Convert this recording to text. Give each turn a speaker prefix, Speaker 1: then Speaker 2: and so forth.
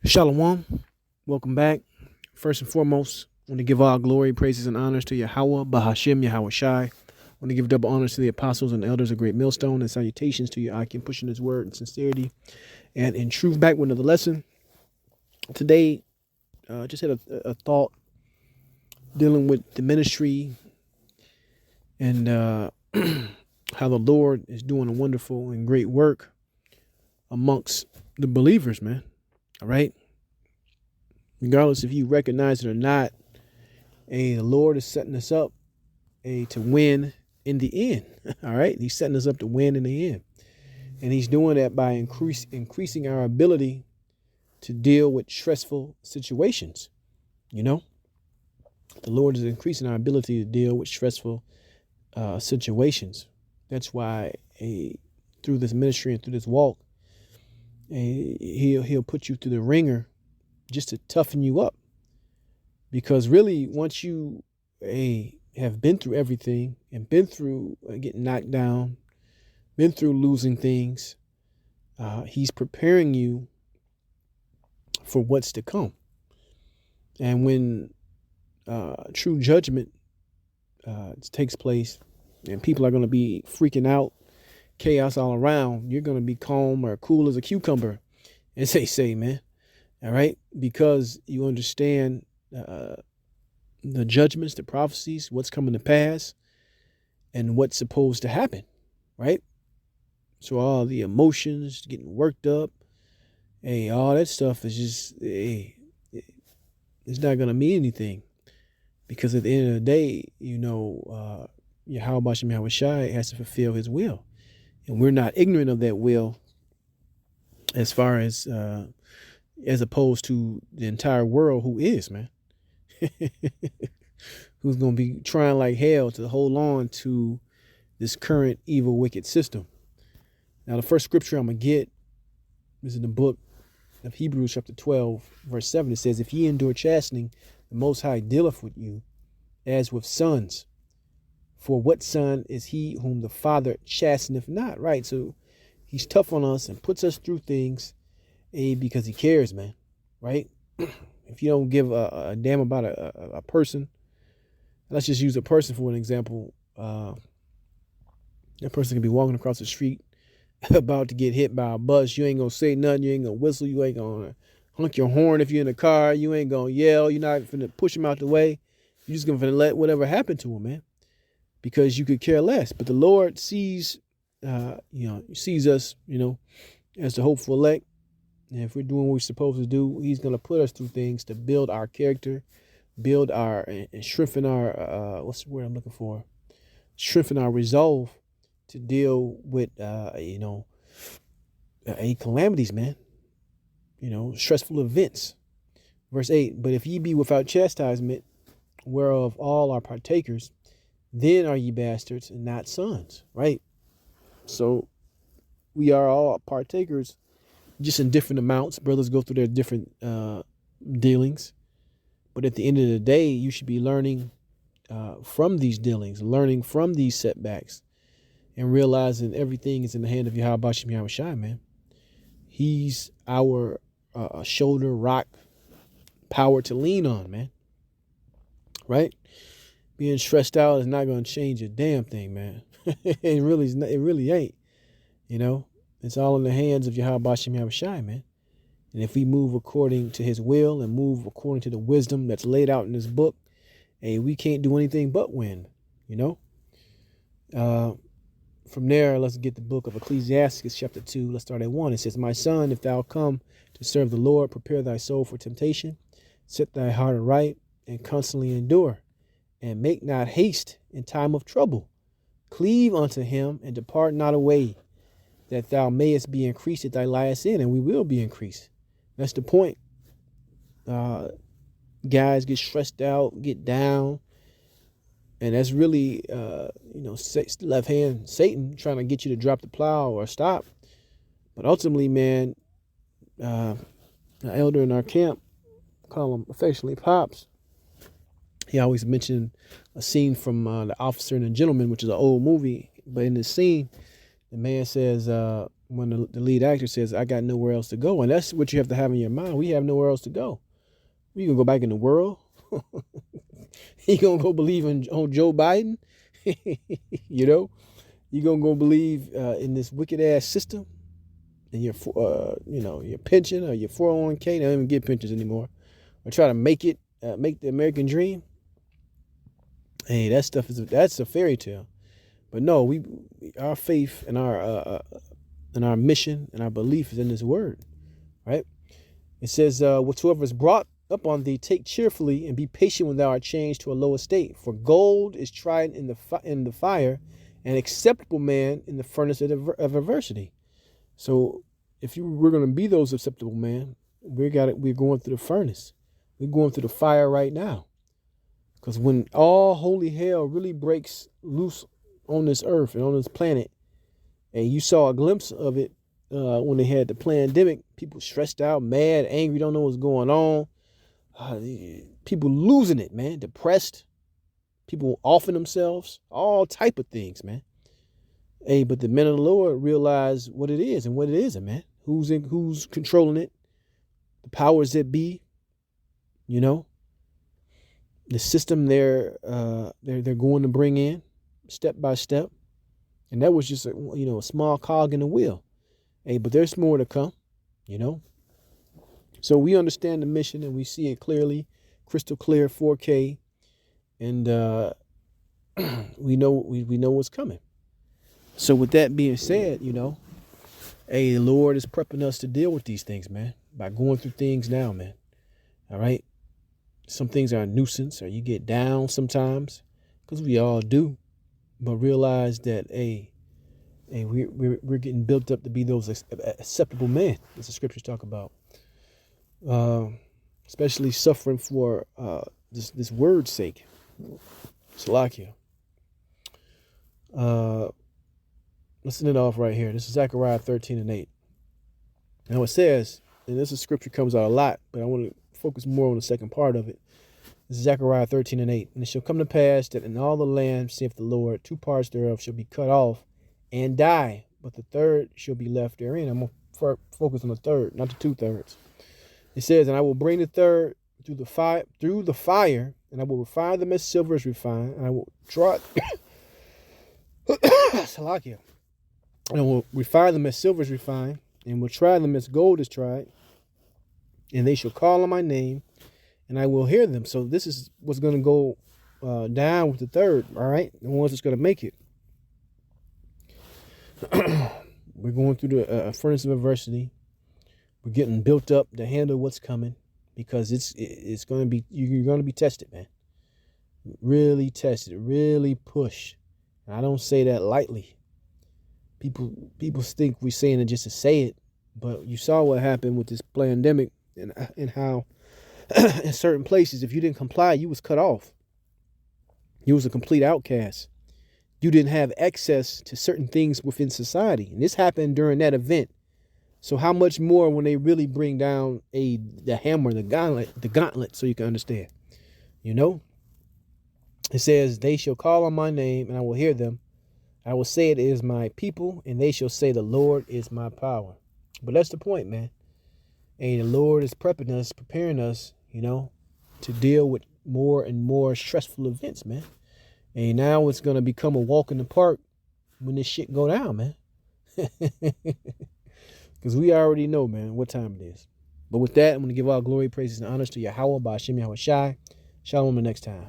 Speaker 1: Shalom. Welcome back. First and foremost, I want to give all glory, praises, and honors to Yahweh, Bahashim, Yahweh Shai. I want to give double honors to the apostles and elders of Great Millstone and salutations to you, Akim, pushing his word in sincerity and in truth. Back with another lesson. Today, just had a thought dealing with the ministry and how the Lord is doing a wonderful and great work amongst the believers, man. All right. Regardless if you recognize it or not, the Lord is setting us up to win in the end. All right. He's setting us up to win in the end. And he's doing that by increasing our ability to deal with stressful situations. You know, the Lord is increasing our ability to deal with stressful situations. That's why through this ministry and through this walk, he'll put you through the ringer just to toughen you up. Because really, once you have been through everything and been through getting knocked down, been through losing things, he's preparing you for what's to come. And when true judgment takes place and people are going to be freaking out, chaos all around, you're going to be calm or cool as a cucumber, as they say, man. All right? Because you understand the judgments, the prophecies, what's coming to pass, and what's supposed to happen, right? So all the emotions, getting worked up, all that stuff is just, it's not going to mean anything. Because at the end of the day, Yahweh Bashem Yahweh Shai has to fulfill his will. And we're not ignorant of that will as far as opposed to the entire world who is, man. Who's going to be trying like hell to hold on to this current evil, wicked system. Now, the first scripture I'm going to get is in the book of Hebrews chapter 12, verse 7. It says, if ye endure chastening, the Most High dealeth with you as with sons. For what son is he whom the Father chasteneth not? Right? So he's tough on us and puts us through things because he cares, man. Right? If you don't give a damn about a person, let's just use a person for an example. That person can be walking across the street about to get hit by a bus. You ain't going to say nothing. You ain't going to whistle. You ain't going to honk your horn if you're in the car. You ain't going to yell. You're not going to push him out the way. You're just going to let whatever happen to him, man, because you could care less. But the Lord sees, sees us, as the hopeful elect. And if we're doing what we're supposed to do, he's going to put us through things to build our character, build our, and strengthen our, what's the word I'm looking for? Strengthen our resolve to deal with, calamities, man. Stressful events. Verse 8, but if ye be without chastisement, whereof all are partakers, then are ye bastards and not sons, right? So we are all partakers, just in different amounts. Brothers go through their different dealings. But at the end of the day, you should be learning from these dealings, learning from these setbacks, and realizing everything is in the hand of Yahweh Bashem Yahweh Shai, man. He's our shoulder, rock, power to lean on, man. Right? Being stressed out is not going to change a damn thing, man. It really ain't. It's all in the hands of Yahweh Bashem Yahweh Shai, man. And if we move according to his will and move according to the wisdom that's laid out in this book, we can't do anything but win, From there, let's get the book of Ecclesiastes chapter 2. Let's start at 1. It says, my son, if thou come to serve the Lord, prepare thy soul for temptation, set thy heart aright, and constantly endure, and make not haste in time of trouble. Cleave unto him, and depart not away, that thou mayest be increased at thy last end, and we will be increased. That's the point. Guys get stressed out, get down, and that's really, left hand Satan trying to get you to drop the plow or stop. But ultimately, man, an elder in our camp, call him affectionately Pops, he always mentioned a scene from The Officer and the Gentleman, which is an old movie. But in this scene, the man says, when the lead actor says, I got nowhere else to go. And that's what you have to have in your mind. We have nowhere else to go. You gonna go back in the world? You gonna go believe on Joe Biden? You know, you gonna go believe in this wicked ass system and your your pension or your 401k. They don't even get pensions anymore. Or try to make the American dream. Hey, that's a fairy tale. But no, our faith and our mission and our belief is in this word, right? It says, whatsoever is brought up on thee, take cheerfully and be patient when thou art changed to a low estate. For gold is tried in the fire, an acceptable man in the furnace of adversity. So if we're going to be those acceptable men, we're going through the furnace. We're going through the fire right now. Because when all holy hell really breaks loose on this earth and on this planet, and you saw a glimpse of it when they had the pandemic, people stressed out, mad, angry, don't know what's going on. People losing it, man, depressed. People offing themselves, all type of things, man. Hey, but the men of the Lord realize what it is and what it isn't, man. Who's controlling it? The powers that be, the system they're going to bring in step by step. And that was just a small cog in the wheel. Hey, but there's more to come, So we understand the mission and we see it clearly, crystal clear, 4K, and we know what's coming. So with that being said, hey, the Lord is prepping us to deal with these things, man, by going through things now, man. All right. Some things are a nuisance, or you get down sometimes, because we all do. But realize that, hey, we're getting built up to be those acceptable men, as the scriptures talk about. Especially suffering for this word's sake. Salakia. Let's end it off right here. This is Zechariah 13:8. Now it says, and this scripture comes out a lot, but I want to focus more on the second part of it. This is Zechariah 13:8. And it shall come to pass that in all the land, saith the Lord, 2 parts thereof shall be cut off and die, but the third shall be left therein. I'm going to focus on the third, not the 2/3. It says, and I will bring the third through the fire, and I will refine them as silver is refined, and I will try Salakia. And I will refine them as silver is refined, and will try them as gold is tried, and they shall call on my name, and I will hear them. So this is what's going to go down with the third, all right? The ones that's going to make it. We're going through the furnace of adversity. We're getting built up to handle what's coming, because it's going to be, you're going to be tested, man. Really tested, really pushed. And I don't say that lightly. People think we're saying it just to say it, but you saw what happened with this pandemic and how in certain places, if you didn't comply, you was cut off. You was a complete outcast. You didn't have access to certain things within society. And this happened during that event. So how much more when they really bring down the hammer, the gauntlet, so you can understand, It says, they shall call on my name, and I will hear them. I will say it is my people, and they shall say the Lord is my power. But that's the point, man. And the Lord is preparing us, to deal with more and more stressful events, man. And now it's going to become a walk in the park when this shit go down, man. Because we already know, man, what time it is. But with that, I'm going to give all glory, praises, and honors to Yahweh, Ba'ashem Yahweh Shai. Shalom the next time.